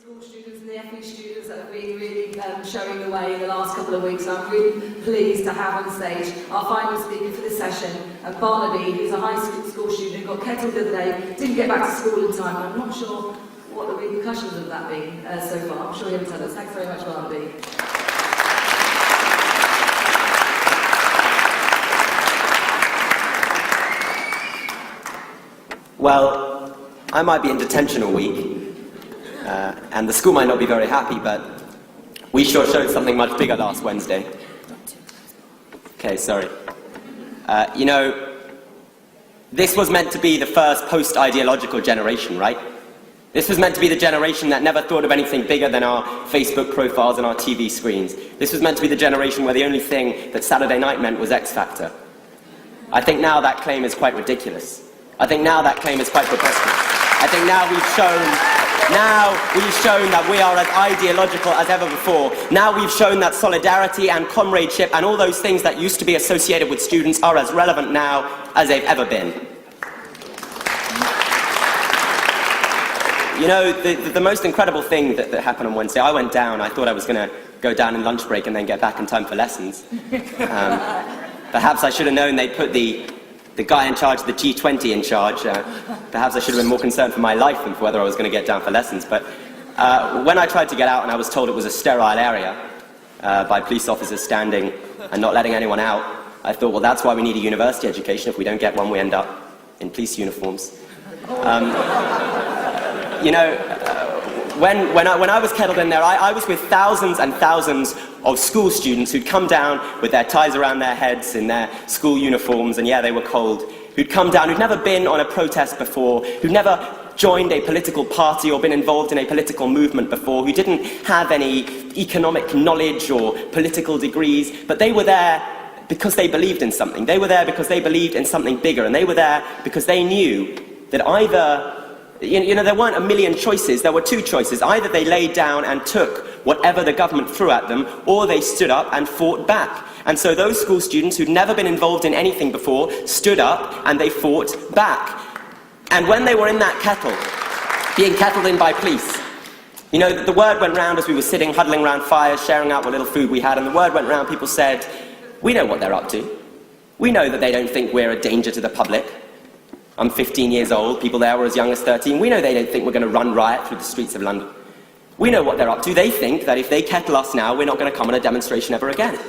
school students and the FE students that have been really showing the way in the last couple of weeks. I'm really pleased to have on stage our final speaker for this session, Barnaby, who's a high school student who got kettled the other day, didn't get back to school in time. I'm not sure what the repercussions of that been so far. I'm sure he'll tell us. Thanks very much, Barnaby. Well, I might be in detention all week, and the school might not be very happy, but we sure showed something much bigger last Wednesday. Okay, sorry. You know, this was meant to be the first post-ideological generation, right? This was meant to be the generation that never thought of anything bigger than our Facebook profiles and our TV screens. This was meant to be the generation where the only thing that Saturday night meant was X Factor. I think now that claim is quite ridiculous. I think now that claim is quite preposterous. I think now we've shown that we are as ideological as ever before. Now we've shown that solidarity and comradeship and all those things that used to be associated with students are as relevant now as they've ever been. You know, the most incredible thing that happened on Wednesday, I went down, I thought I was going to go down in lunch break and then get back in time for lessons. Perhaps I should have known they'd put the guy in charge of the G20 in charge. Perhaps I should have been more concerned for my life than for whether I was going to get down for lessons. But when I tried to get out and I was told it was a sterile area by police officers standing and not letting anyone out, I thought, well, that's why we need a university education. If we don't get one, we end up in police uniforms. You know, when I was kettled in there, I was with thousands and thousands of school students who'd come down with their ties around their heads in their school uniforms, and yeah, they were cold, who'd come down, who'd never been on a protest before, who'd never joined a political party or been involved in a political movement before, who didn't have any economic knowledge or political degrees, but they were there because they believed in something. They were there because they believed in something bigger, and they were there because they knew that either, you know, there weren't a million choices, there were two choices. Either they laid down and took whatever the government threw at them, or they stood up and fought back. And so those school students who'd never been involved in anything before stood up and they fought back. And when they were in that kettle, being kettled in by police, you know, the word went round as we were sitting, huddling around fires, sharing out what little food we had, and the word went round, people said, we know what they're up to. We know that they don't think we're a danger to the public. I'm 15 years old, people there were as young as 13. We know they don't think we're going to run riot through the streets of London. We know what they're up to. They think that if they kettle us now, we're not going to come on a demonstration ever again.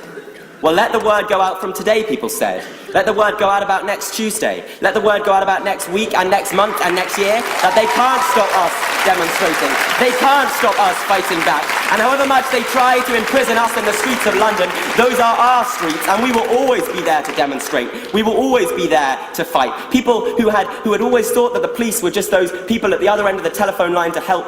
Well, let the word go out from today, people said. Let the word go out about next Tuesday. Let the word go out about next week and next month and next year, that they can't stop us demonstrating. They can't stop us fighting back. And however much they try to imprison us in the streets of London, those are our streets, and we will always be there to demonstrate. We will always be there to fight. People who had always thought that the police were just those people at the other end of the telephone line to help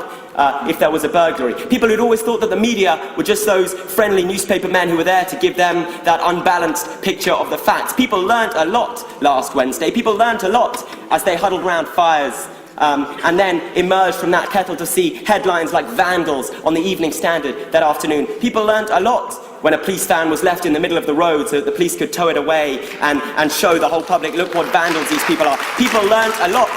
if there was a burglary. People who'd always thought that the media were just those friendly newspaper men who were there to give them that unbalanced picture of the facts. People learnt a lot last Wednesday. People learnt a lot as they huddled round fires and then emerged from that kettle to see headlines like vandals on the Evening Standard that afternoon. People learnt a lot when a police van was left in the middle of the road so that the police could tow it away and show the whole public, look what vandals these people are. People learnt a lot.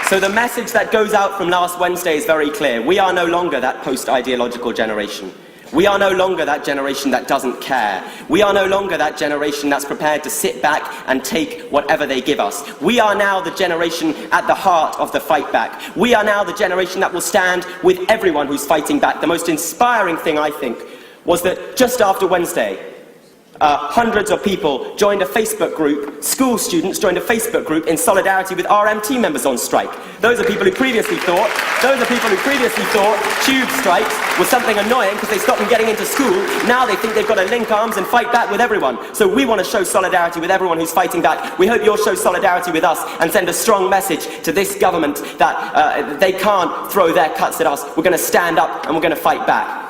So the message that goes out from last Wednesday is very clear. We are no longer that post-ideological generation. We are no longer that generation that doesn't care. We are no longer that generation that's prepared to sit back and take whatever they give us. We are now the generation at the heart of the fight back. We are now the generation that will stand with everyone who's fighting back. The most inspiring thing, I think, was that just after Wednesday, hundreds of people joined a Facebook group, school students joined a Facebook group in solidarity with RMT members on strike. Those are people who previously thought tube strikes was something annoying because they stopped them getting into school. Now they think they've got to link arms and fight back with everyone. So we want to show solidarity with everyone who's fighting back. We hope you'll show solidarity with us and send a strong message to this government that they can't throw their cuts at us. We're going to stand up and we're going to fight back.